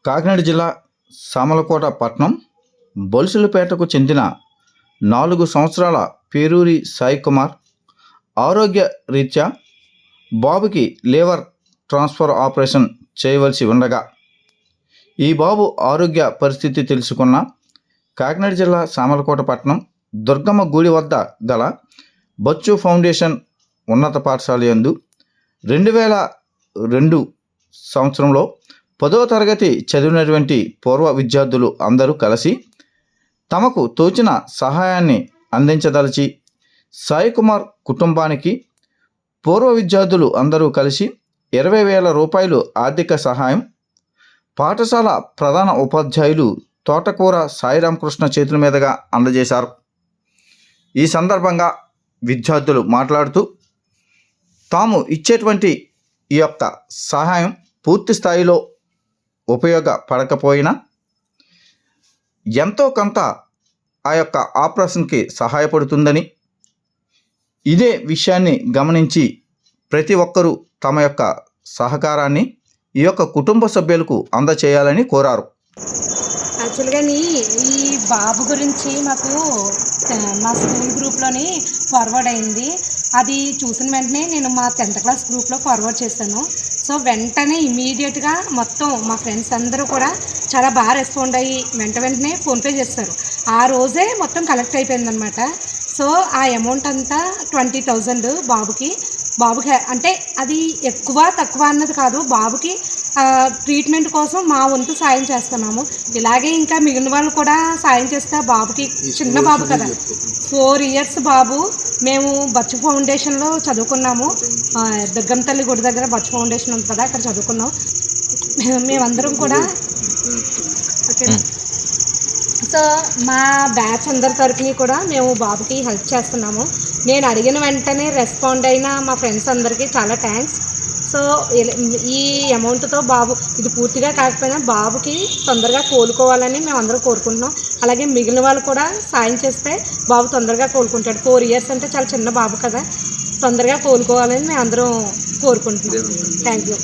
కాకినాడ జిల్లా సామలకోట పట్టణం బొలుసులపేటకు చెందిన 4 సంవత్సరాల పేరూరి సాయి కుమార్ ఆరోగ్య రీత్యా బాబుకి లివర్ ట్రాన్స్ఫర్ ఆపరేషన్ చేయవలసి ఉండగా ఈ బాబు ఆరోగ్య పరిస్థితి తెలుసుకున్న కాకినాడ జిల్లా సామలకోట పట్టణం దుర్గమ్మ గుడి వద్ద గల బచ్చు ఫౌండేషన్ ఉన్నత పాఠశాల యందు 2002 సంవత్సరంలో 10వ తరగతి చదివినటువంటి పూర్వ విద్యార్థులు అందరూ కలిసి తమకు తోచిన సహాయాన్ని అందించదలిచి సాయి కుమార్ కుటుంబానికి పూర్వ విద్యార్థులు అందరూ కలిసి 20,000 రూపాయలు ఆర్థిక సహాయం పాఠశాల ప్రధాన ఉపాధ్యాయులు తోటకూర సాయిరామకృష్ణ చేతుల మీదుగా అందజేశారు. ఈ సందర్భంగా విద్యార్థులు మాట్లాడుతూ తాము ఇచ్చేటువంటి ఈ యొక్క సహాయం పూర్తి స్థాయిలో ఉపయోగపడకపోయినా ఎంతో కొంత ఆ యొక్క ఆపరేషన్కి సహాయపడుతుందని, ఇదే విషయాన్ని గమనించి ప్రతి ఒక్కరూ తమ యొక్క సహకారాన్ని ఈ యొక్క కుటుంబ సభ్యులకు అందచేయాలని కోరారు. యాక్చువల్గా ఈ బాబు గురించి మాకు మా స్కూల్ గ్రూప్లోని ఫార్వర్డ్ అయింది. అది చూసిన వెంటనే నేను మా 10th క్లాస్ గ్రూప్లో ఫార్వర్డ్ చేశాను. సో వెంటనే ఇమీడియట్గా మొత్తం మా ఫ్రెండ్స్ అందరూ కూడా చాలా బాగా రెస్పాండ్ అయ్యి వెంటనే ఫోన్పే చేస్తారు. ఆ రోజే మొత్తం కలెక్ట్ అయిపోయిందనమాట. సో ఆ అమౌంట్ అంతా 20,000 బాబుకి అంటే అది ఎక్కువ తక్కువ అన్నది కాదు, బాబుకి ట్రీట్మెంట్ కోసం మా వంతు సాయం చేస్తున్నాము. ఇలాగే ఇంకా మిగిలిన వాళ్ళు కూడా సాయం చేస్తే బాబుకి, చిన్న బాబు కదా, 4 years బాబు, మేము బచ్చు ఫౌండేషన్లో చదువుకున్నాము. దుర్గమ్మ తల్లి గుడి దగ్గర బచ్చు ఫౌండేషన్ ఉంది కదా, అక్కడ చదువుకున్నాం మేమందరం కూడా. ఓకే, సో మా బ్యాచ్ అందరి తరపుని కూడా మేము బాబుకి హెల్ప్ చేస్తున్నాము. నేను అడిగిన వెంటనే రెస్పాండ్ అయిన మా ఫ్రెండ్స్ అందరికీ చాలా థ్యాంక్స్. సో ఈ అమౌంట్తో బాబు ఇది పూర్తిగా కాకపోయినా బాబుకి తొందరగా కోలుకోవాలని మేము అందరూ కోరుకుంటున్నాం. అలాగే మిగిలిన వాళ్ళు కూడా సాయం చేస్తే బాబు తొందరగా కోలుకుంటాడు. 4 years అంటే చాలా చిన్న బాబు కదా, తొందరగా కోలుకోవాలని మేము అందరం కోరుకుంటున్నాం. Thank you.